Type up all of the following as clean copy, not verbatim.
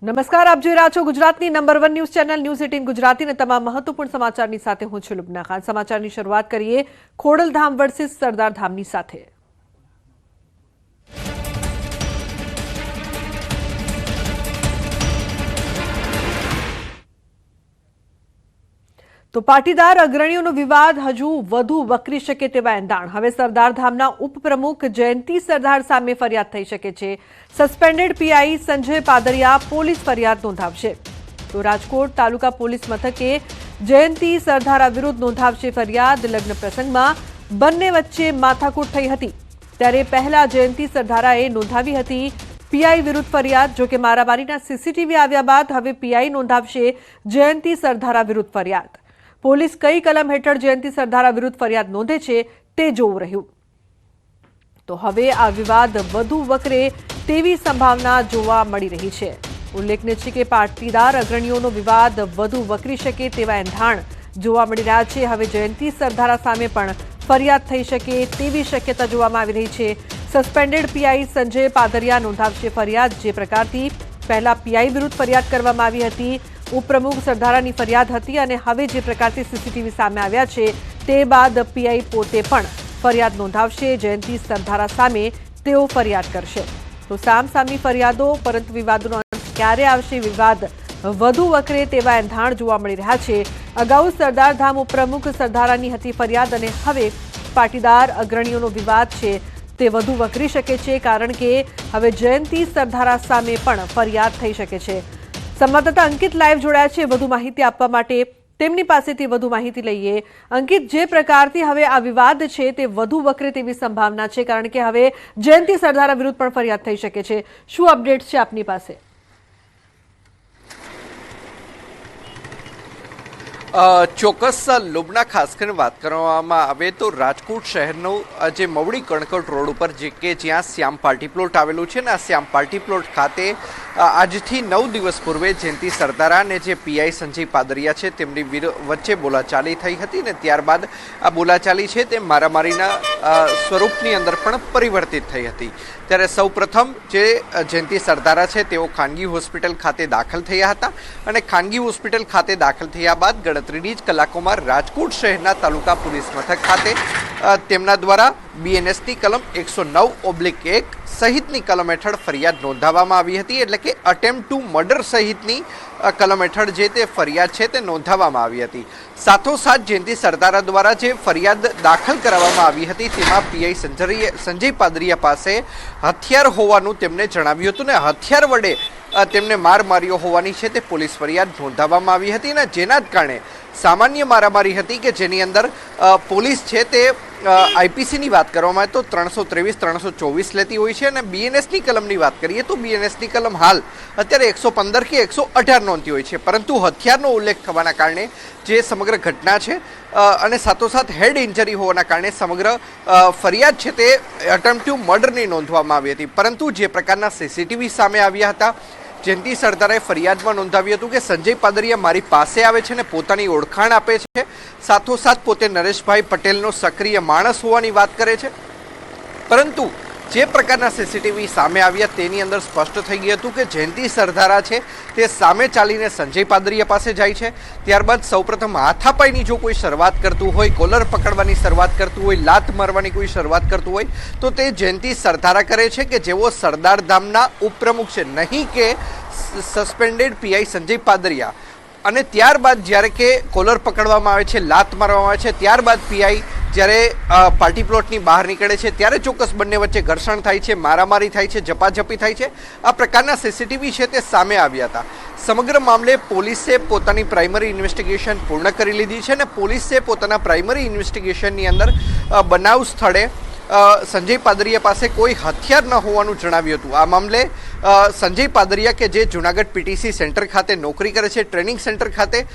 નમસ્કાર, આપ જોઈ રહ્યા છો ગુજરાતની નંબર 1 ન્યૂઝ ચેનલ ન્યૂઝ 18 ગુજરાતીના તમામ મહત્વપૂર્ણ સમાચારની સાથે હું છું લુબના ખાન। સમાચારની શરૂઆત કરીએ ખોડલધામ વર્સિસ સરદારધામની સાથે। તો પાટીદાર અગ્રણીઓનો વિવાદ હજુ વધુ વકરી શકે તેવા એંધાણ। હવે સરદારધામના ઉપપ્રમુખ જયંતિ સરદાર સામે ફરિયાદ થઈ શકે છે। Suspended PI Sanjay Padariya police ફરિયાદ નોંધાવશે। તો રાજકોટ તાલુકા પોલીસ મથકે જયંતિ સરદારા વિરુદ્ધ નોંધાવશે ફરિયાદ। લગ્ન પ્રસંગમાં બંને વચ્ચે માથાકૂટ થઈ હતી, ત્યારે પહેલા જયંતિ સરદારાએ નોંધાવી હતી પીઆઈ વિરુદ્ધ ફરિયાદ। જો કે મારામારીના સીસીટીવી આવ્યા બાદ હવે પીઆઈ નોંધાવશે જયંતિ સરદારા વિરુદ્ધ ફરિયાદ। પોલીસ કઈ કલમ હેઠળ જયંતિ સરદારા વિરુદ્ધ ફરિયાદ નોંધે છે તે જોવું રહ્યું। તો હવે આ વિવાદ વધુ વકરે તેવી સંભાવના જોવા મળી રહી છે। ઉલ્લેખનીય છે કે પાટીદાર અગ્રણીઓનો વિવાદ વધુ વકરી શકે તેવા એંધાણ જોવા મળી રહ્યા છે। હવે જયંતિ સરદારા સામે પણ ફરિયાદ થઈ શકે તેવી શક્યતા જોવામાં આવી રહી છે। સસ્પેન્ડેડ પીઆઈ સંજય પાદરિયા નોંધાવશે ફરિયાદ। જે પ્રકારથી પહેલા પીઆઈ વિરુદ્ધ ફરિયાદ કરવામાં આવી હતી, ઉપપ્રમુખ સરદારાની ફરિયાદ હતી, અને હવે જે પ્રકારથી સીસીટીવી સામે આવ્યા છે તે બાદ પીઆઈ પોતે પણ ફરિયાદ નોંધાવશે। જયંતિ સરદારા સામે તેઓ ફરિયાદ કરશે। તો સામસામી ફરિયાદો, પરંતુ વિવાદોનો અંત ક્યારે આવશે, વિવાદ વધુ વકરે તેવા એંધાણ જોવા મળી રહ્યા છે। અગાઉ સરદારધામ ઉપપ્રમુખ સરદારાની હતી ફરિયાદ, અને હવે પાટીદાર અગ્રણીઓનો વિવાદ છે તે વધુ વકરી શકે છે, કારણ કે હવે જયંતિ સરદારા સામે પણ ફરિયાદ થઈ શકે છે। સંવાદદાતા અંકિત લાઈવ જોડાયા છે વધુ માહિતી આપવા માટે। તેમની પાસેથી વધુ માહિતી લઈએ। અંકિત, જે પ્રકારથી હવે આ વિવાદ છે તે વધુ વકરે તેવી સંભાવના છે, કારણ કે હવે જયંતિ સરદારા વિરુદ્ધ પણ ફરિયાદ થઈ શકે છે। શું અપડેટ છે આપની પાસે? ચોક્કસ લુબના, ખાસ કરીને વાત કરવામાં આવે તો રાજકોટ શહેરનો જે મવડી કણકોટ રોડ ઉપર જ્યાં શ્યામ પાર્ટી પ્લોટ આવેલું છે ને, આ શ્યામ પાર્ટી પ્લોટ ખાતે આજથી 9 દિવસ પૂર્વે જયંતિ સરદારા અને જે પીઆઈ સંજય પાદરિયા છે તેમની વચ્ચે બોલાચાલી થઈ હતી, ને ત્યારબાદ આ બોલાચાલી છે તે મારામારીના સ્વરૂપની અંદર પણ પરિવર્તિત થઈ હતી। ત્યારે સૌ પ્રથમ જે જયંતિ સરદારા છે તેઓ ખાનગી હોસ્પિટલ ખાતે દાખલ થયા હતા, અને ખાનગી હોસ્પિટલ ખાતે દાખલ થયા બાદ ગણતરીની જ કલાકોમાં રાજકોટ શહેરના તાલુકા પોલીસ મથક ખાતે તેમના દ્વારા બીએનએસની કલમ 109/1 સહિતની કલમ હેઠળ ફરિયાદ નોંધાવવામાં આવી હતી। એટલે કે અટેમ્પ્ટ ટુ મર્ડર સહિતની કલમ હેઠળ જે તે ફરિયાદ છે તે નોંધાવવામાં આવી હતી। સાથોસાથ જયંતિ સરદારા દ્વારા જે ફરિયાદ દાખલ કરાવવામાં આવી હતી તેમાં પીઆઈ સંજય પાદરિયા પાસે હથિયાર હોવાનું તેમણે જણાવ્યું હતું, ને હથિયાર વડે તેમને માર માર્યો હોવાની છે તે પોલીસ ફરિયાદ નોંધાવવામાં આવી હતી, અને જેના જ કારણે સામાન્ય મારામારી હતી કે જેની અંદર પોલીસ છે તે આઈપીસીની વાત કરવામાં આવે તો 323, 324 લેતી હોય છે, અને બીએનએસની કલમની વાત કરીએ તો બીએનએસની કલમ હાલ અત્યારે 115 કે 118 નોંધતી હોય છે, પરંતુ હથિયારનો ઉલ્લેખ થવાના કારણે જે સમગ્ર ઘટના છે અને સાથોસાથ હેડ ઇન્જરી હોવાના કારણે સમગ્ર ફરિયાદ છે તે અટેમ્પ્ટ ટુ મર્ડરની નોંધવામાં આવી હતી। પરંતુ જે પ્રકારના સીસીટીવી સામે આવ્યા હતા, જયંતિ સરદારાએ ફરિયાદમાં નોંધાવ્યું હતું કે સંજય પાદરિયા મારી પાસે આવે છે ને પોતાની ઓળખાણ આપે છે, સાથોસાથ પોતે નરેશભાઈ પટેલનો સક્રિય માણસ હોવાની વાત કરે છે। પરંતુ જે પ્રકારના સીસીટીવી સામે આવ્યા તેની અંદર સ્પષ્ટ થઈ ગયું હતું કે જયંતિ સરદારા છે તે સામે ચાલીને સંજય પાદરિયા પાસે જાય છે, ત્યારબાદ સૌપ્રથમ હાથાપાઈની જો કોઈ શરૂઆત કરતું હોય, કોલર પકડવાની શરૂઆત કરતું હોય, લાત મારવાની કોઈ શરૂઆત કરતું હોય તો તે જયંતિ સરદારા કરે છે કે જેઓ સરદારધામના ઉપપ્રમુખ છે, નહીં કે સસ્પેન્ડેડ પીઆઈ સંજય પાદરિયા। અને ત્યારબાદ જ્યારે કે કોલર પકડવામાં આવે છે, લાત મારવામાં આવે છે, ત્યારબાદ પીઆઈ જ્યારે પાર્ટી પ્લોટની બહાર નીકળે છે ત્યારે ચોક્કસ બંને વચ્ચે ઘર્ષણ થાય છે, મારામારી થાય છે, ઝપાઝપી થાય છે। આ પ્રકારના સીસીટીવી છે તે સામે આવ્યા હતા। સમગ્ર મામલે પોલીસે પોતાની પ્રાઇમરી ઇન્વેસ્ટિગેશન પૂર્ણ કરી લીધી છે, અને પોલીસે પોતાના પ્રાઇમરી ઇન્વેસ્ટિગેશનની અંદર બનાવ સ્થળે સંજય પાદરિયા પાસે કોઈ હથિયાર ન હોવાનું જણાવ્યું હતું। આ મામલે સંજય પાદરિયા કે જે જૂનાગઢ પીટીસી સેન્ટર ખાતે નોકરી કરે છે, ટ્રેનિંગ સેન્ટર ખાતે,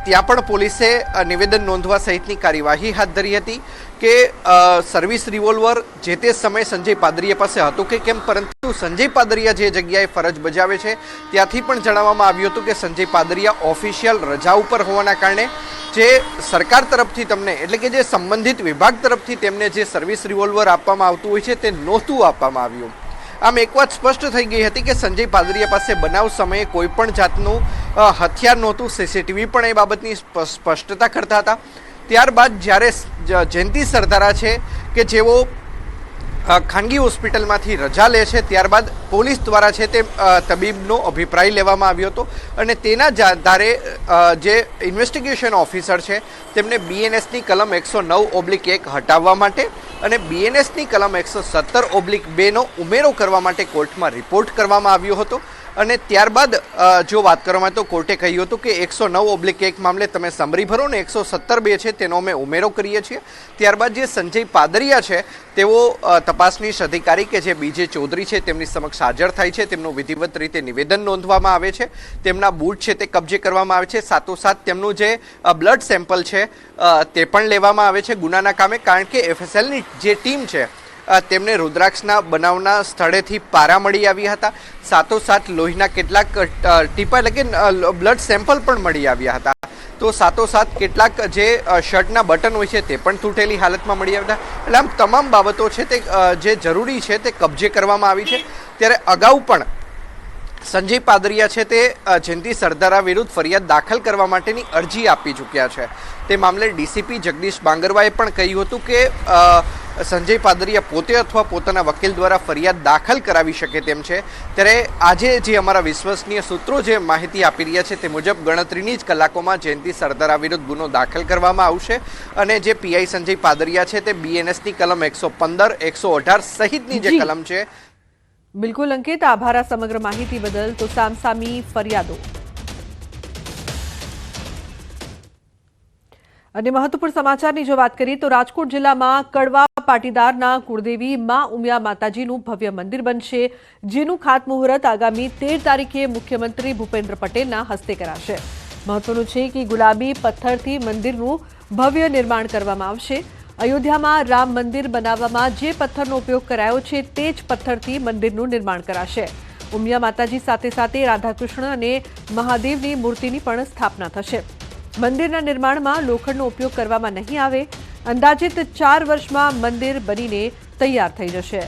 ત્યાં પણ પોલીસે નિવેદન નોંધવા સહિતની કાર્યવાહી હાથ ધરી હતી કે સર્વિસ રિવોલ્વર જે તે સમયે સંજય પાદરિયા પાસે હતું કે કેમ, પરંતુ સંજય પાદરિયા જે જગ્યાએ ફરજ બજાવે છે ત્યાંથી પણ જણાવવામાં આવ્યું હતું કે સંજય પાદરિયા ઓફિશિયલ રજા ઉપર હોવાના કારણે જે સરકાર તરફથી તમને એટલે કે જે સંબંધિત વિભાગ તરફથી તેમને જે સર્વિસ રિવોલ્વર આપવામાં આવતું હોય છે તે નહોતું આપવામાં આવ્યું। આમ એક વાત સ્પષ્ટ થઈ ગઈ હતી કે સંજય પાદરિયા પાસે બનાવ સમયે કોઈ પણ જાતનું હથિયાર નહોતું. સીસીટીવી પણ એ બાબતની સ્પષ્ટતા કરતા હતા. ત્યારબાદ જ્યારે જયંતિ સરદારા છે કે જેઓ ખાનગી હોસ્પિટલમાંથી રજા લે છે, ત્યારબાદ પોલીસ દ્વારા છે તે તબીબનો અભિપ્રાય લેવામાં આવ્યો હતો અને તેના જ આધારે જે ઇન્વેસ્ટિગેશન ઓફિસર છે તેમને બીએનએસની કલમ 109/1 હટાવવા માટે અને બીએનએસની કલમ 117/2નો ઉમેરો કરવા માટે કોર્ટમાં રિપોર્ટ કરવામાં આવ્યો હતો. અને ત્યારબાદ જો વાત કરવામાં આવે તો કોર્ટે કહ્યું હતું કે 109/1 મામલે તમે સમરી ભરો ને 117/2 છે તેનો અમે ઉમેરો કરીએ છીએ. ત્યારબાદ જે સંજય પાદરિયા છે તેઓ તપાસનીશ અધિકારી કે જે બીજે ચૌધરી છે તેમની સમક્ષ હાજર થાય છે. તેમનું વિધિવત રીતે નિવેદન નોંધવામાં આવે છે. તેમના બૂટ છે તે કબજે કરવામાં આવે છે. સાથોસાથ તેમનું જે બ્લડ સેમ્પલ છે તે પણ લેવામાં આવે છે ગુનાના કામે, કારણ કે એફએસએલની જે ટીમ છે તેમને રુદ્રાક્ષના બનાવના સ્થળેથી પારા મળી આવ્યા હતા. સાથોસાથ લોહીના કેટલાક ટીપા એટલે કે બ્લડ સેમ્પલ પણ મળી આવ્યા હતા. તો સાથોસાથ કેટલાક જે શર્ટના બટન હોય છે તે પણ તૂટેલી હાલતમાં મળી આવ્યા હતા. એટલે આમ તમામ બાબતો છે તે જે જરૂરી છે તે કબજે કરવામાં આવી છે. ત્યારે અગાઉ પણ સંજય પાદરિયા છે તે જયંતિ સરદારા વિરુદ્ધ ફરિયાદ દાખલ કરવા માટેની અરજી આપી ચૂક્યા છે. તે મામલે ડીસીપી જગદીશ બાંગરવાએ પણ કહ્યું હતું કે સંજય પાદરિયા પોતે અથવા પોતાના વકીલ દ્વારા ફરિયાદ દાખલ કરાવી શકે તેમ છે. ત્યારે આજે જે અમારા વિશ્વસનીય સૂત્રો જે માહિતી આપી રહ્યા છે તે મુજબ ગણતરીની જ કલાકોમાં જયંતિ સરદારા વિરુદ્ધ ગુનો દાખલ કરવામાં આવશે અને જે પીઆઈ સંજય પાદરિયા છે તે બીએનએસની કલમ 115, 118 સહિતની જે કલમ છે. બિલકુલ અંકિત, આભાર આ સમગ્ર માહિતી બદલ. તો સામસામી ફરિયાદો અને મહત્વપૂર્ણ સમાચારની જો વાત કરીએ તો રાજકોટ જિલ્લામાં કડવા પાટીદારના કુળદેવી માં ઉમિયા માતાજીનું ભવ્ય મંદિર બનશે, જેનું ખાતમુહૂર્ત આગામી 13 તારીખે મુખ્યમંત્રી ભૂપેન્દ્ર પટેલના હસ્તે કરાશે. મહત્વનું છે કે ગુલાબી પથ્થરથી મંદિરનું ભવ્ય નિર્માણ કરવામાં આવશે. અયોધ્યામાં રામ મંદિર બનાવવામાં જે પથ્થરનો ઉપયોગ કરાયો છે તે જ પથ્થરથી મંદિરનું નિર્માણ કરાશે. ઉમિયા માતાજી સાથે સાથે રાધાકૃષ્ણ અને મહાદેવની મૂર્તિની પણ સ્થાપના થશે. મંદિરના નિર્માણમાં લોખંડનો ઉપયોગ કરવામાં નહીં આવે. અંદાજિત 4 વર્ષમાં મંદિર બનીને તૈયાર થઈ જશે.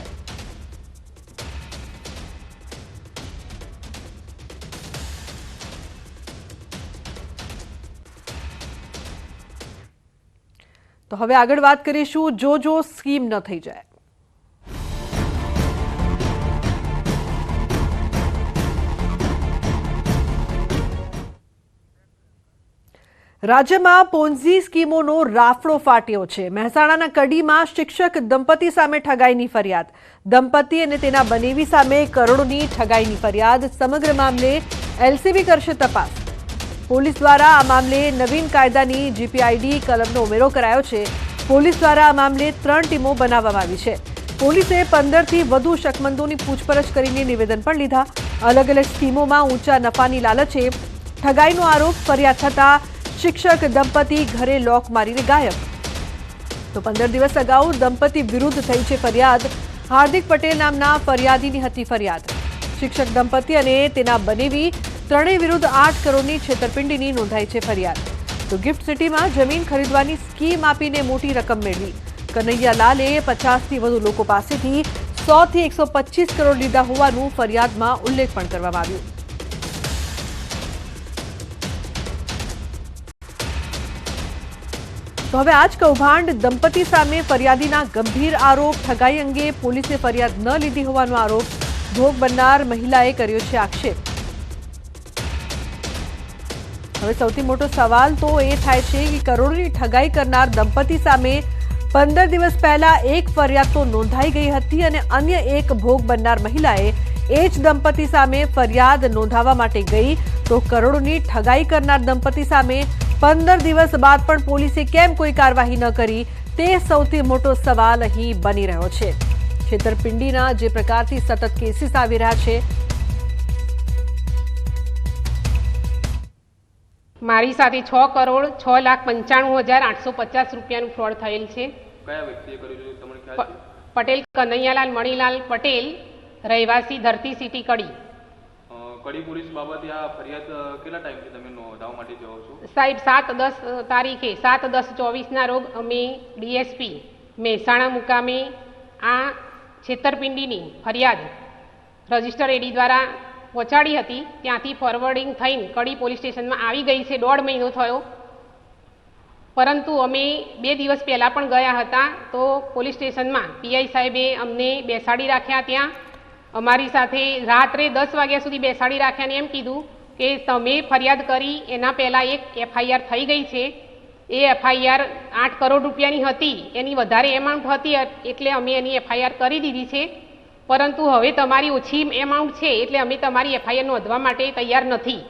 તો હવે આગળ વાત કરીશું જો સ્કીમ ન થઈ જાય. રાજ્યમાં પોન્ઝી સ્કીમોનો રાફડો ફાટ્યો છે. મહેસાણાના કડીમાં શિક્ષક દંપતી સામે ઠગાઈની ફરિયાદ. દંપતી અને તેના બનેવી સામે કરોડોની ઠગાઈની ફરિયાદ. સમગ્ર મામલે એલસીબી કરશે તપાસ. પોલીસ દ્વારા આ મામલે નવીન કાયદાની જીપીઆઈડી કલમનો ઉમેરો કરાયો છે. પોલીસ દ્વારા આ મામલે 3 ટીમો બનાવવામાં આવી છે. પોલીસે 15થી વધુ શકમંદોની પૂછપરછ કરીને નિવેદન પણ લીધા. અલગ અલગ સ્કીમોમાં ઊંચા નફાની લાલચે ઠગાઈનો આરોપ. ફરિયાદ થતા શિક્ષક દંપતી ઘરે લોક મારીને ગાયબ. તો 15 દિવસ અગાઉ દંપતી વિરુદ્ધ થઈ છે ફરિયાદ. હાર્દિક પટેલ નામના ફરિયાદીની હતી ફરિયાદ. શિક્ષક દંપતી અને તેના બનેવી ત્રણેય વિરુદ્ધ 8 કરોડની છેતરપિંડીની નોંધાઈ છે ફરિયાદ. તો ગિફ્ટ સિટીમાં જમીન ખરીદવાની સ્કીમ આપીને મોટી રકમ મેળવી. કનૈયાલાલે 50થી વધુ લોકો પાસેથી 100 થી 125 કરોડ લીધા હોવાનું ફરિયાદમાં ઉલ્લેખ પણ કરવામાં આવ્યું. તો હવે આજ કૌભાંડ દંપતી સામે ફરિયાદીના ગંભીર આરોપ. ઠગાઈ અંગે પોલીસે ફરિયાદ ન લીધી હોવાનો આરોપ. ભોગ બનનાર મહિલાએ કર્યો છે આક્ષેપ. હવે સૌથી મોટો સવાલ તો એ થાય છે કે કરોડોની ઠગાઈ કરનાર દંપતી સામે 15 દિવસ પહેલા એક ફરિયાદ તો નોંધાઈ ગઈ હતી અને અન્ય એક ભોગ બનનાર મહિલાએ એ જ દંપતી સામે ફરિયાદ નોંધાવવા માટે ગઈ. તો કરોડોની ઠગાઈ કરનાર દંપતી સામે 15 દિવસ બાદ પણ પોલીસે કેમ કોઈ કાર્યવાહી ન કરી, તે સૌથી મોટો સવાલ અહીં બની રહ્યો છે. છેતરપિંડીના જે પ્રકારથી સતત કેસીસ આવી રહ્યા છે. મારી સાથે 6,06,95,850 રૂપિયાનું ફ્રોડ થયેલ છે. કયા વ્યક્તિએ કર્યું છે તમને ખ્યાલ છે? પટેલ કનૈયાલાલ મણીલાલ પટેલ, રહેવાસી ધરતી સિટી કડી. કડી પોલીસ બાબતે આ ફરિયાદ કેટલા ટાઈમથી તમે નોંધાવવા માટે જાઓ છો? સાહેબ 7/10 તારીખે 7/10/24ના રોજ અમે ડીએસપી મહેસાણા મુકામે આ છેતરપિંડીની ફરિયાદ રજિસ્ટર એડી દ્વારા પહોંચાડી હતી, ત્યાંથી ફોરવર્ડિંગ થઈને કડી પોલીસ સ્ટેશનમાં આવી ગઈ છે. 1.5 મહિનો થયો, પરંતુ અમે 2 દિવસ પહેલાં પણ ગયા હતા તો પોલીસ સ્ટેશનમાં પીઆઈ સાહેબે અમને બેસાડી રાખ્યા. ત્યાં અમારી સાથે રાત્રે 10 વાગ્યા સુધી બેસાડી રાખ્યા અને એમ કીધું કે તમે ફરિયાદ કરી એના પહેલાં એક FIR થઈ ગઈ છે. એ FIR 8 કરોડ રૂપિયાની હતી, એની વધારે એમાઉન્ટ હતી એટલે અમે એની FIR કરી દીધી છે. પરંતુ હવે તમારી ઓછી એમાઉન્ટ છે એટલે અમે તમારી FIR નોંધવા માટે તૈયાર નથી.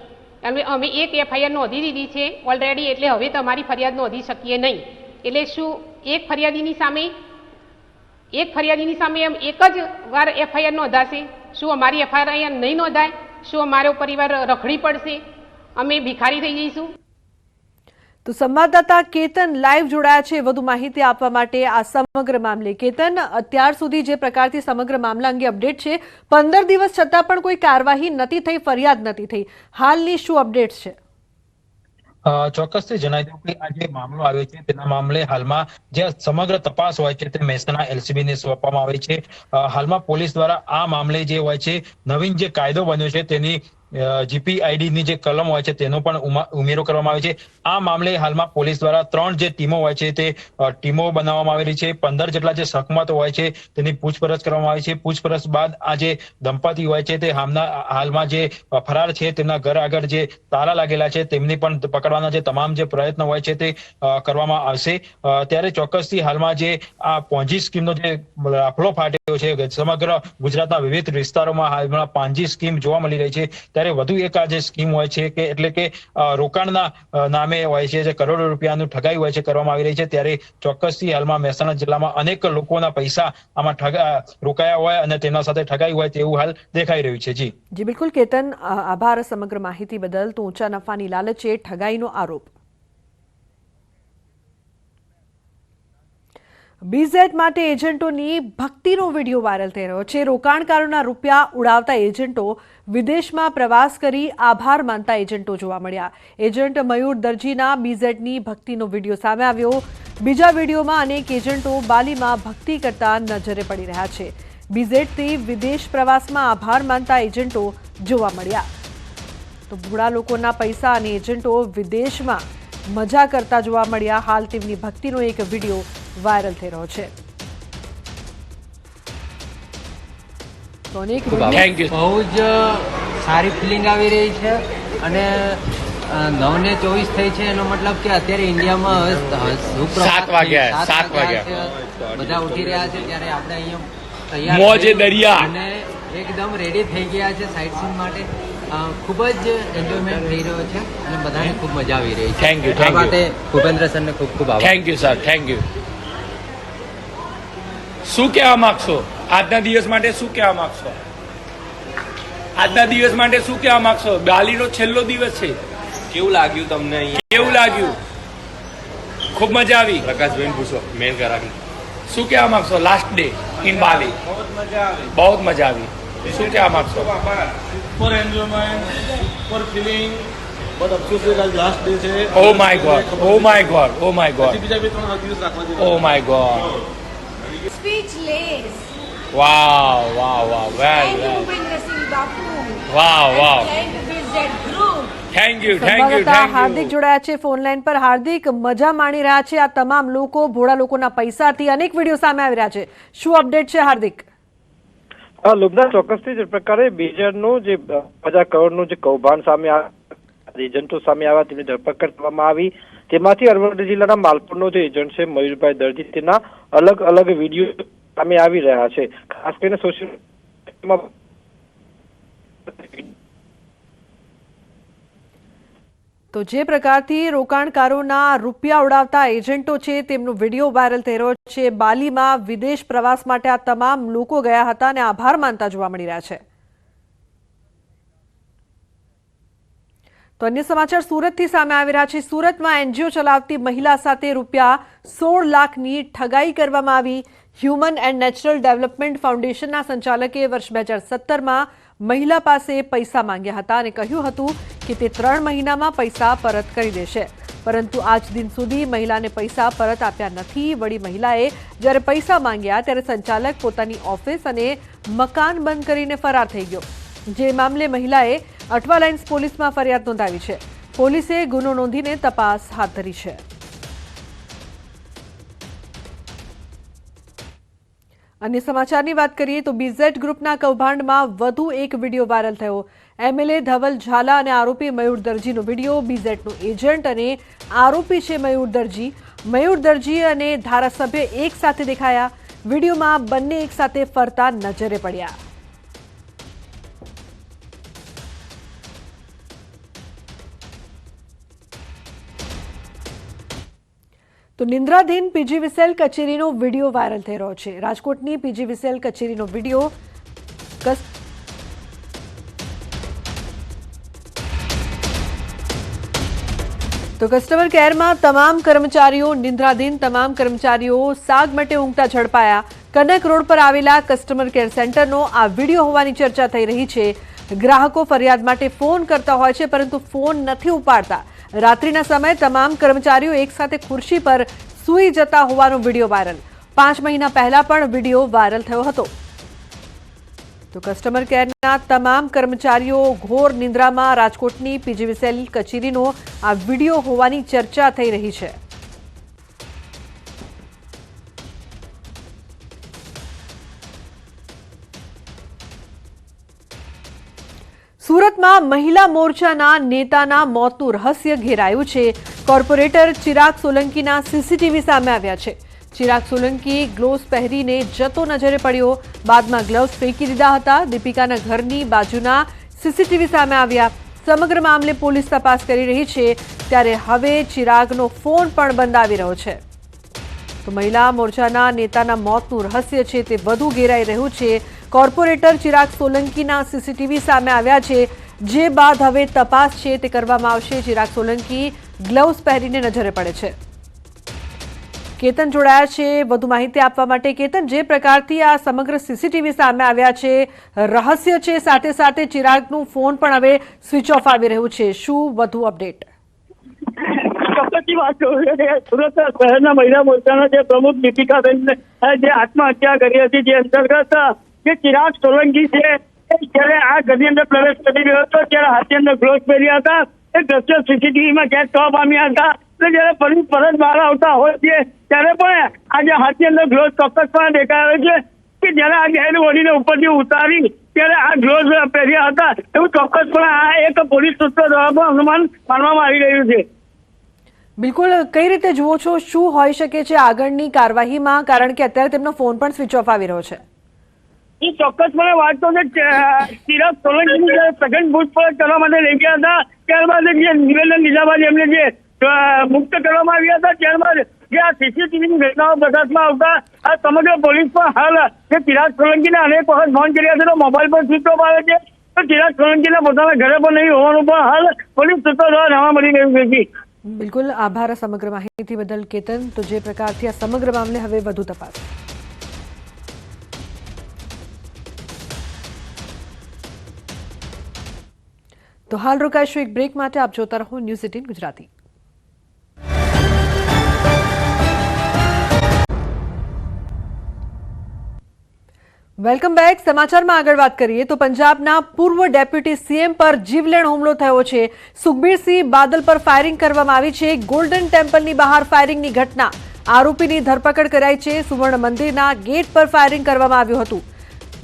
અમે એક FIR નોંધી દીધી છે ઓલરેડી, એટલે હવે તમારી ફરિયાદ નોંધી શકીએ નહીં. એટલે શું એક ફરિયાદીની સામે એમ એક જ વાર FIR નોંધાશે? શું અમારી FIR નહીં નોંધાય? શું અમારો પરિવાર રખડી પડશે? અમે ભિખારી થઈ જઈશું? તો સંવાદદાતા કેતન લાઈવ જોડાયા છે વધુ માહિતી આપવા માટે આ સમગ્ર મામલે. કેતન, અત્યાર સુધી જે પ્રકારથી સમગ્ર મામલા અંગે અપડેટ છે, 15 દિવસ છતાં પણ કોઈ કાર્યવાહી નથી થઈ, ફરિયાદ નથી થઈ. હાલની શું અપડેટ છે? ચોક્કસથી જણાવી દઉં કે આ જે મામલો આવ્યો છે તેના મામલે હાલમાં જે સમગ્ર તપાસ હોય છે તે મહેસાણા LCB ને સોંપવામાં આવી છે. હાલમાં પોલીસ દ્વારા આ મામલે જે હોય છે નવીન જે કાયદો બન્યો છે તેની GPID ની જે કલમ હોય છે તેનો પણ ઉમેરો કરવામાં આવે છે. આ મામલે હાલમાં પોલીસ દ્વારા 3 જે ટીમો હોય છે તે ટીમો બનાવવામાં આવેલી છે. 15 જેટલા જે શકમતો હોય છે તેની પૂછપરછ કરવામાં આવી છે. પૂછપરછ બાદ આ જે દંપતી હોય છે તે હાલમાં જે ફરાર છે તેમના ઘર આગળ જે તાળા લાગેલા છે તેમની પણ પકડવાના જે તમામ જે પ્રયત્નો હોય છે તે કરવામાં આવશે. ત્યારે ચોક્કસથી હાલમાં જે આ પોન્જી સ્કીમનો જે રાફડો ફાટ્યો છે સમગ્ર ગુજરાતના વિવિધ વિસ્તારોમાં હાલમાં પોન્જી સ્કીમ જોવા મળી રહી છે. ત્યારે વધુ એક આ જે સ્કીમ હોય છે કે એટલે કે રોકાણના નામે હોય છે જે કરોડો રૂપિયાનું ઠગાઈ હોય છે કરવામાં આવી રહી છે. ત્યારે ચોક્કસથી હાલમાં મહેસાણા જિલ્લામાં અનેક લોકોના પૈસા આમાં રોકાયા હોય અને તેમના સાથે ઠગાઈ હોય તેવું હાલ દેખાઈ રહ્યું છે. જી બિલકુલ કેતન, આભાર સમગ્ર માહિતી બદલ. તો ઊંચા નફાની લાલચે ઠગાઈનો આરોપ. BZ માટે એજન્ટોની ભક્તિનો વિડીયો વાયરલ થઈ રહ્યો છે. રોકાણકારોના રૂપિયા ઉડાવતા એજન્ટો વિદેશમાં પ્રવાસ કરી આભાર માનતા એજન્ટો જોવા મળ્યા. એજન્ટ મયુર દરજીના BZની ભક્તિનો વિડીયો સામે આવ્યો. બીજા વિડીયોમાં અનેક એજન્ટો બાલીમાં ભક્તિ કરતા નજરે પડી રહ્યા છે. BZથી વિદેશ પ્રવાસમાં આભાર માનતા એજન્ટો જોવા મળ્યા. તો ભોળા લોકોના પૈસા અને એજન્ટો વિદેશમાં મજા કરતા જોવા મળ્યા. હાલ તેમની ભક્તિનો એક વિડીયો વાયરલ થઈ રહ્યો છે. બહુ જ સારી ફિલિંગ આવી રહી છે અને 9 ને 24 થઈ છે. એનો મતલબ કે અત્યારે ઇન્ડિયામાં હવે 7 વાગ્યા બધા ઉઠી રહ્યા છે. ત્યારે આપણે અહીંયા તૈયાર મોજે દરિયા અને એકદમ રેડી થઈ ગયા છે સાઇટ સીન માટે. ખૂબ જ એન્જોયમેન્ટ થઈ રહ્યો છે અને બધાને ખૂબ મજા આવી રહી છે. થેન્ક યુ માટે ભૂપેન્દ્ર સરને ખૂબ ખૂબ આભાર. Thank you sir, thank you. શું કહેવા માંગશો આજના દિવસ માટે? શું કહેવા માંગશો આજના દિવસ માટે? શું કહેવા માંગશો? બાલીનો છેલ્લો દિવસ છે. કેવું લાગ્યું તમને અહીંયા? કેવું લાગ્યું? ખૂબ મજા આવી. પ્રકાશભાઈ પૂછો, મેન કરાવી. શું કહેવા માંગશો? લાસ્ટ ડે ઇન બાલી. બહુ મજા આવી. શું કહેવા માંગશો? for enjoyment, for feeling, but અફસોસ છે કે લાસ્ટ ડે છે. Oh my god, oh my god, oh my god, બીજા 2-3 દિવસ રાખવા જોઈએ. Oh my god. Speechless. Wow wow wow, well Thank you, well. Bhupendra Singh Bapu. Wow wow. Thank you, BZ Group. Thank you, thank you, સંવાદદાતા thank હાર્દિક you. જોડાયા છે phone line પર. હાર્દિક, મજા માણી રહ્યા છે આ તમામ લોકો ભોળા લોકોના પૈસાથી. અનેક વિડીયો સામે આવી રહ્યા છે. શું અપડેટ છે હાર્દિક? લુબના, ચોક્કસથી જે પ્રકારે બીજરનું જે 50 કરોડનું જે કૌભાંડ સામે એજન્ટો સામે આવ્યા તેમની ધરપકડ કરવામાં આવી. તેમાંથી અરવલ્લી જિલ્લાના માલપુરનો જે એજન્ટ છે મયુરભાઈ દરજી, તેના અલગ અલગ વિડીયો સામે આવી રહ્યા છે. ખાસ કરીને સોશિયલ મીડિયામાં તો જે પ્રકારથી રોકાણકારોના રૂપિયા ઉડાવતા એજન્ટો છે તેમનો વિડીયો વાયરલ થઈ રહ્યો છે. બાલીમાં વિદેશ પ્રવાસ માટે આ તમામ લોકો ગયા હતા અને આભાર માનતા જોવા મળી રહ્યા છે. તો અન્ય સમાચાર સુરતથી સામે આવી રહ્યા છે. સુરતમાં NGO ચલાવતી મહિલા સાથે રૂપિયા 16 લાખની ઠગાઈ કરવામાં આવી. હ્યુમન એન્ડ નેચરલ ડેવલપમેન્ટ ફાઉન્ડેશનના સંચાલકે વર્ષ 2017માં મહિલા પાસે પૈસા માંગ્યા હતા અને કહ્યું હતું કે તે 3 મહિનામાં પૈસા પરત કરી દેશે. પરંતુ આજ દિન સુધી મહિલાને પૈસા પરત આપ્યા નથી. વળી મહિલાએ જ્યારે પૈસા માંગ્યા ત્યારે સંચાલક પોતાની ઓફિસ અને મકાન બંધ કરીને ફરાર થઈ ગયો. જે મામલે મહિલાએ અઠવા લાઇન્સ પોલીસમાં ફરિયાદ નોંધાવી છે. પોલીસે ગુનો નોંધીને તપાસ હાથ ધરી છે. અન્ય સમાચારની વાત કરીએ તો બીઝેડ ગ્રુપના કૌભાંડમાં વધુ એક વિડીયો વાયરલ થયો. એમએલએ ધવલ ઝાલા અને આરોપી મયુર દરજીનો વિડીયો. બીઝેડનો એજન્ટ અને આરોપી છે મયુર દરજી. મયુર દરજી અને ધારાસભ્ય એક સાથે દેખાયા. વિડીયોમાં બંને એક સાથે ફરતા નજરે પડ્યા. તો નિંદ્રાધીન પીજીવીસીએલ કચેરીનો વિડીયો વાયરલ થઈ રહ્યો છે. રાજકોટની પીજીવીસીએલ કચેરીનો વિડીયો તો કસ્ટમર કેરમાં તમામ કર્મચારીઓ નિંદ્રાધીન તમામ કર્મચારીઓ સાગ માટે ઊંઘતા ઝડપાયા. કનક રોડ પર આવેલા કસ્ટમર કેર સેન્ટરનો આ વિડીયો હોવાની ચર્ચા થઈ રહી છે. ગ્રાહકો ફરિયાદ માટે ફોન કરતા હોય છે પરંતુ ફોન નથી ઉપાડતા. રાત્રિના સમયે તમામ કર્મચારીઓ એકસાથે ખુરશી પર સૂઈ જતા હોવાનો વિડીયો વાયરલ. 5 મહિના પહેલા પણ વિડીયો વાયરલ થયો હતો. તો કસ્ટમર કેરના તમામ કર્મચારીઓ ઘોર નિંદ્રામાં. રાજકોટની પીજીવીસીએલ કચેરીનો આ વિડીયો હોવાની ચર્ચા થઈ રહી છે. સુરતમાં મહિલા મોરચાના નેતાના મોતનું રહસ્ય ઘેરાયું છે. કોર્પોરેટર ચિરાગ સોલંકીના સીસીટીવી સામે આવ્યા છે. ચિરાગ સોલંકી ગ્લોવ્સ પહેરીને જતો નજરે પડ્યો. બાદમાં ગ્લોવ્સ ફેંકી દીધા હતા. દીપિકાના ઘરની બાજુના સીસીટીવી સામે આવ્યા. સમગ્ર મામલે પોલીસ તપાસ કરી રહી છે. ત્યારે હવે ચિરાગનો ફોન પણ બંધ આવી રહ્યો છે. તો મહિલા મોરચાના નેતાના મોતનું રહસ્ય છે તે વધુ ઘેરાઈ રહ્યું છે. કોર્પોરેટર ચિરાગ સોલંકીના સીસીટીવી સામે આવ્યા છે. જે બાદ હવે તપાસ છે તે કરવામાં આવશે. ચિરાગ સોલંકી ગ્લવ્સ પહેરીને નજરે પડે છે. કેતન જોડાયા છે વધુ માહિતી આપવા માટે. કેતન, જે પ્રકારથી આ સમગ્ર સીસીટીવી સામે આવ્યા છે રહસ્ય છે, સાથે સાથે ચિરાગનું ફોન પણ હવે સ્વિચ ઓફ આવી રહ્યું છે. શું વધુ અપડેટ? ચોક્કસથી વાત કરું છું. સુરત શહેરના મહિલા મોરચાના જે પ્રમુખ દીપિકાબેન જે આત્મહત્યા કરી હતી, જે અંતર્ગત જે ચિરાગ સોલંકી છે જ્યારે આ ઘરની અંદર પ્રવેશ કરી રહ્યો હતો ત્યારે હાથની અંદર ગ્લોવ્સ પહેર્યા હતા. એ દ્રશ્યો સીસીટીવીમાં કેદ થવા પામ્યા હતા. જયારે ફરી પરત બહાર આવતા હોય છે ત્યારે પણ આજે હાથની અંદર ગ્લોવ્સ ચોક્કસપણે દેખાય છે કે જયારે આ ડેડ બોડીને ઉપરથી ઉતારી ત્યારે આ ગ્લોવ્સ પહેર્યા હતા એવું ચોક્કસપણે આ એક પોલીસ સૂત્રો દ્વારા પણ અનુમાન માનવામાં આવી રહ્યું છે. બિલકુલ, કઈ રીતે જુઓ છો, શું હોઈ શકે છે આગળની કાર્યવાહીમાં, કારણ કે અત્યારે તેમનો ફોન પણ સ્વિચ ઓફ આવી રહ્યો છે? એ ચોક્કસપણે વાત તો ચિરાગ સોલંકીની સઘન પૂછપરછ કરવા માટે લઈ ગયા હતા. ત્યારબાદ જે નિવેદન લીધા બાદ એમને જે મુક્ત કરવામાં આવ્યા હતા ત્યારબાદ જે આ સીસીટીવીની ઘટનાઓ પ્રકાશમાં આવતા આ સમગ્ર પોલીસ પણ હાલ જે ચિરાગ સોલંકીને અનેક વખત ફોન કર્યા છે તો મોબાઈલ પર સ્વિચ ઓફ આવે છે. તો ચિરાગ સોલંકીના પોતાના ઘરે પણ નહીં હોવાનું પણ હાલ પોલીસ સૂત્રો દ્વારા જાણવા મળી રહ્યું છે. બિલકુલ, આભાર સમગ્ર માહિતી બદલ કેતન. તો જે પ્રકારથી આ સમગ્ર મામલે હવે વધુ તપાસ. તો હાલ રોકાઈશું એક બ્રેક માટે. આપ જોતા રહો ન્યૂઝ 18 ગુજરાતી. Welcome back. સમાચારમાં આગળ વાત કરીએ તો પંજાબના પૂર્વ ડેપ્યુટી સીએમ પર જીવલેણ હુમલો થયો છે. સુખબીરસિંહ બાદલ પર ફાયરિંગ કરવામાં આવી છે. ગોલ્ડન ટેમ્પલની બહાર ફાયરિંગની ઘટના. આરોપીની ધરપકડ કરાઈ છે. સુવર્ણ મંદિરના ગેટ પર ફાયરિંગ કરવામાં આવ્યું હતું.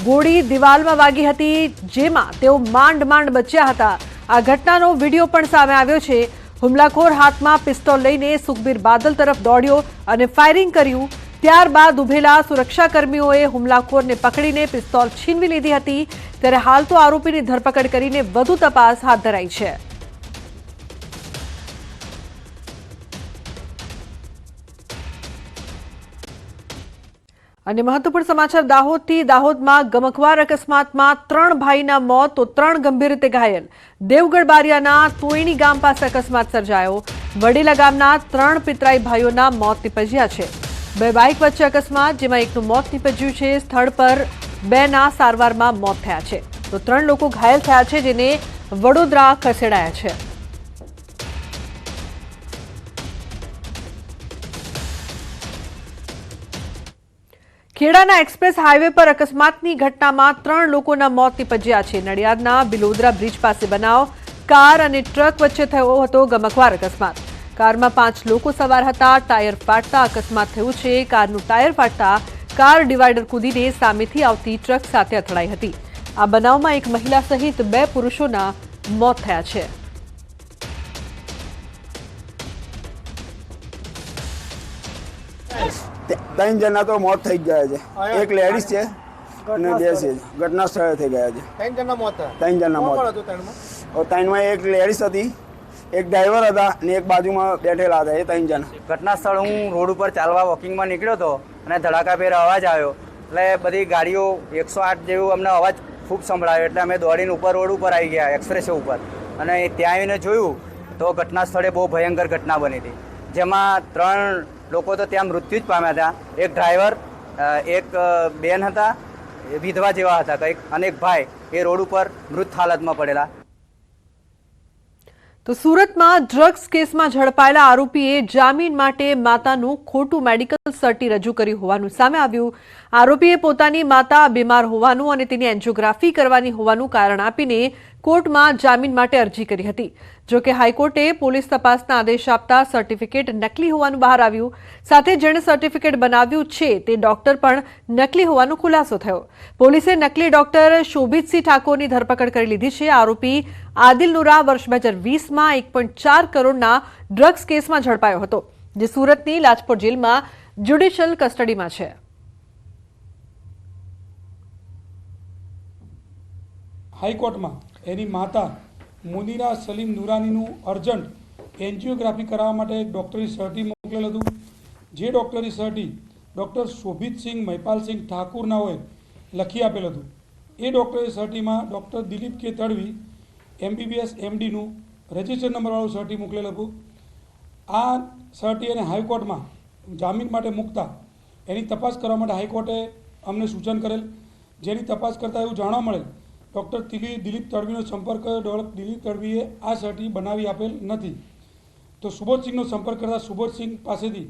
ગોળી દિવાલમાં વાગી હતી, જેમાં તેઓ માંડ બચ્યા હતા. આ ઘટનાનો વિડીયો પણ સામે આવ્યો છે. હુમલાખોર હાથમાં પિસ્તોલ લઈને સુખબીર બાદલ તરફ દોડ્યો અને ફાયરિંગ કર્યું. ત્યારબાદ ઉભેલા સુરક્ષાકર્મીઓએ હુમલાખોરને પકડીને પિસ્તોલ છીનવી લીધી હતી. ત્યારે હાલ તો આરોપીની ધરપકડ કરીને વધુ તપાસ હાથ ધરાઈ છે. અને મહત્વપૂર્ણ સમાચાર દાહોદથી. દાહોદમાં ગમખ્વાર અકસ્માતમાં 3 ભાઈના મોત તો 3 ગંભીર રીતે ઘાયલ. દેવગઢ બારિયાના તોયણી ગામ પાસે અકસ્માત સર્જાયો. વડેલા ગામના 3 પિતરાઈ ભાઈઓના મોત નીપજ્યા છે. 2 બાઇક વચ્ચે અકસ્માત, જેમાં એકનું મોત નીપજ્યું છે. સ્થળ પર 2ના સારવારમાં મોત થયા છે. તો 3 લોકો ઘાયલ થયા છે, જેને વડોદરા ખસેડાયા છે. ખેડાના એક્સપ્રેસ હાઈવે પર અકસ્માતની ઘટનામાં 3 લોકોના મોત નીપજ્યા છે. નડિયાદના બિલોદરા બ્રિજ પાસે બનાવ. કાર અને ટ્રક વચ્ચે થયો હતો ગમખ્વાર અકસ્માત. કારમાં 5 લોકો સવાર હતા. ટાયર ફાટતા અકસ્માત થયું છે. કારનું ટાયર ફાટતા કાર ડિવાઈડર કૂદીને સામેથી આવતી ટ્રક સાથે અથડાઈ હતી. આ બનાવમાં એક મહિલા સહિત 2 પુરુષોના મોત થયા છે. ત્રણ જણા તો મોત થઈ ગયા છે. એક લેડીઝ છે અને 2 છે. ઘટના સ્થળે થઈ ગયા છે. ત્રણ જણા મોત. ત્રણમાં એક લેડીઝ હતી, એક ડ્રાઈવર હતા અને એક બાજુમાં બેઠેલા હતા. એ 3 જણા. ઘટના સ્થળ હું રોડ ઉપર ચાલવા વોકિંગમાં નીકળ્યો હતો અને ધડાકાભેર અવાજ આવ્યો એટલે બધી ગાડીઓ 108 જેવું અમને અવાજ ખૂબ સંભળાયો એટલે અમે દોડીને ઉપર રોડ ઉપર આવી ગયા એક્સપ્રેસ ઉપર અને ત્યાં આવીને જોયું તો ઘટના સ્થળે બહુ ભયંકર ઘટના બની હતી, જેમાં 3 લોકો તો ત્યાં મૃત્યુ જ પામ્યા હતા. એક ડ્રાઈવર, એક બેન હતા, વિધવા જેવા હતા કંઈક, અને એક ભાઈ એ રોડ ઉપર મૃત હાલતમાં પડેલા. તો સુરતમાં ડ્રગ્સ કેસમાં ઝડપાયેલા આરોપીએ જામીન માટે માતાનું ખોટું મેડિકલ સર્ટી રજૂ કર્યું હોવાનું સામે આવ્યું. આરોપીએ પોતાની માતા બીમાર હોવાનું અને તેની એન્જિયોગ્રાફી કરવાની હોવાનું કારણ આપીને કોર્ટમાં જામીન માટે અરજી કરી હતી. જોકે હાઈકોર્ટે પોલીસ તપાસના આદેશ આપતા સર્ટિફિકેટ નકલી હોવાનું બહાર આવ્યું. સાથે જેણે સર્ટિફિકેટ બનાવ્યું છે તે ડોક્ટર પણ નકલી હોવાનો ખુલાસો થયો. પોલીસે નકલી ડોક્ટર શોભિતસિંહ ઠાકોરની ધરપકડ કરી લીધી છે. આરોપી આદિલ નુરા વર્ષ 2020માં 1.4 કરોડના ડ્રગ્સ કેસમાં ઝડપાયો હતો, જે સુરતની લાજપોર જેલમાં જ્યુડિશિયલ કસ્ટડીમાં છે. હાઈકોર્ટમાં એની માતા મુનીરા સલીમ નુરાનીનું અર્જન્ટ એન્જિયોગ્રાફી કરાવવા માટે એક ડૉક્ટરી સર્ટી મોકલેલ હતું. જે ડૉક્ટરી સર્ટી ડૉક્ટર શોભિતસિંહ મહિપાલસિંહ ઠાકુરનાઓએ લખી આપેલ હતું. એ ડૉક્ટરી સર્ટીમાં ડૉક્ટર દિલીપ કે તડવી MBBS MDનું રજિસ્ટર નંબરવાળું સર્ટી મોકલેલ હતું. આ સર્ટી એને હાઈકોર્ટમાં જામીન માટે મૂકતા એની તપાસ કરવા માટે હાઈકોર્ટે અમને સૂચન કરેલ, જેની તપાસ કરતાં એવું જાણવા મળેલ ડૉક્ટર દિલીપ તડવીનો સંપર્ક કર્યો. દિલીપ તડવીએ આ સર્ટી બનાવી આપેલ નથી. તો સુબોધસિંહનો સંપર્ક કરતાં સુબોધસિંહ પાસેથી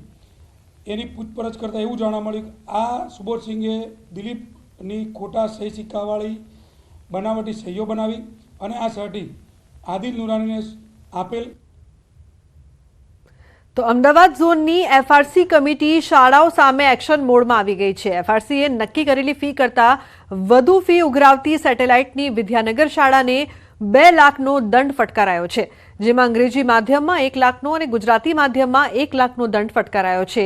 એની પૂછપરછ કરતાં એવું જાણવા મળ્યું કે આ સુબોધસિંહે દિલીપની ખોટા સહી સિક્કાવાળી બનાવટી સહીઓ બનાવી અને આ સર્ટી આદિલ નુરાનીને આપેલ. તો અમદાવાદ ઝોનની FRC કમિટી શાળાઓ સામે એક્શન મોડમાં આવી ગઈ છે. FRCએ નક્કી કરેલી ફી કરતાં વધુ ફી ઉઘરાવતી સેટેલાઇટની વિદ્યાનગર શાળાને 2 લાખનો દંડ ફટકારાયો છે, જેમાં અંગ્રેજી માધ્યમમાં 1 લાખનો અને ગુજરાતી માધ્યમમાં 1 લાખનો દંડ ફટકારાયો છે.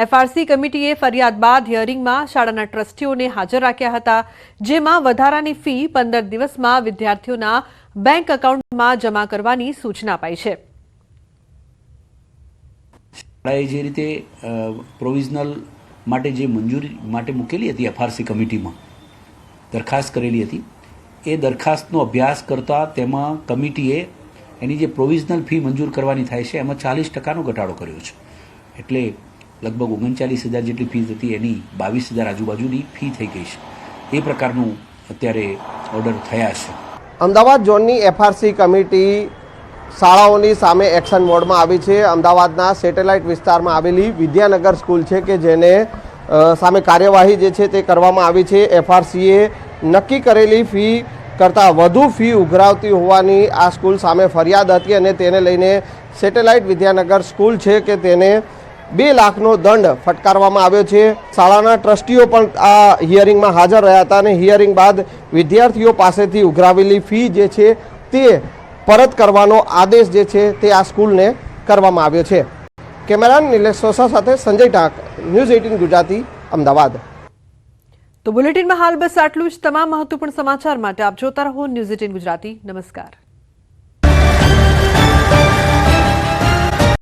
FRC કમિટીએ ફરિયાદ બાદ હિયરિંગમાં શાળાના ટ્રસ્ટીઓને હાજર રાખ્યા હતા, જેમાં વધારાની ફી 15 દિવસમાં વિદ્યાર્થીઓના બેંક એકાઉન્ટમાં જમા કરવાની સૂચના અપાઈ છે. શાળાએ જે રીતે પ્રોવિઝનલ માટે જે મંજૂરી માટે મૂકેલી હતી FRC કમિટીમાં દરખાસ્ત કરેલી હતી, એ દરખાસ્તનો અભ્યાસ કરતાં તેમાં કમિટીએ એની જે પ્રોવિઝનલ ફી મંજૂર કરવાની થાય છે એમાં 40% ઘટાડો કર્યો છે. એટલે લગભગ 39,000 જેટલી ફી હતી એની 22,000 આજુબાજુની ફી થઈ ગઈ છે. એ પ્રકારનું અત્યારે ઓર્ડર થયા છે. અમદાવાદ ઝોનની FRC કમિટી શાળાઓની સામે એક્શન મોડમાં આવી છે. અમદાવાદના સેટેલાઇટ વિસ્તારમાં આવેલી વિદ્યાનગર સ્કૂલ છે કે જેને સામે કાર્યવાહી જે છે તે કરવામાં આવી છે. FRCએ નક્કી કરેલી ફી કરતાં વધુ ફી ઉઘરાવતી હોવાની આ સ્કૂલ સામે ફરિયાદ હતી અને તેને લઈને સેટેલાઇટ વિદ્યાનગર સ્કૂલ છે કે તેને 2 લાખનો દંડ ફટકારવામાં આવ્યો છે. શાળાના ટ્રસ્ટીઓ પણ આ હિયરિંગમાં હાજર રહ્યા હતા અને હિયરિંગ બાદ વિદ્યાર્થીઓ પાસેથી ઉઘરાવેલી ફી જે છે તે પરત કરવાનો આદેશ જે છે તે આ સ્કૂલને કરવામાં આવ્યો છે. કેમેરામેન નિલેશ સોસા સાથે સંજય ટાંક, ન્યૂઝ 18 ગુજરાતી, અમદાવાદ. તો બુલેટિનમાં હાલ બસ આટલું જ. તમામ મહત્વપૂર્ણ સમાચાર માટે આપ જોતા રહો ન્યૂઝ 18 ગુજરાતી. નમસ્કાર.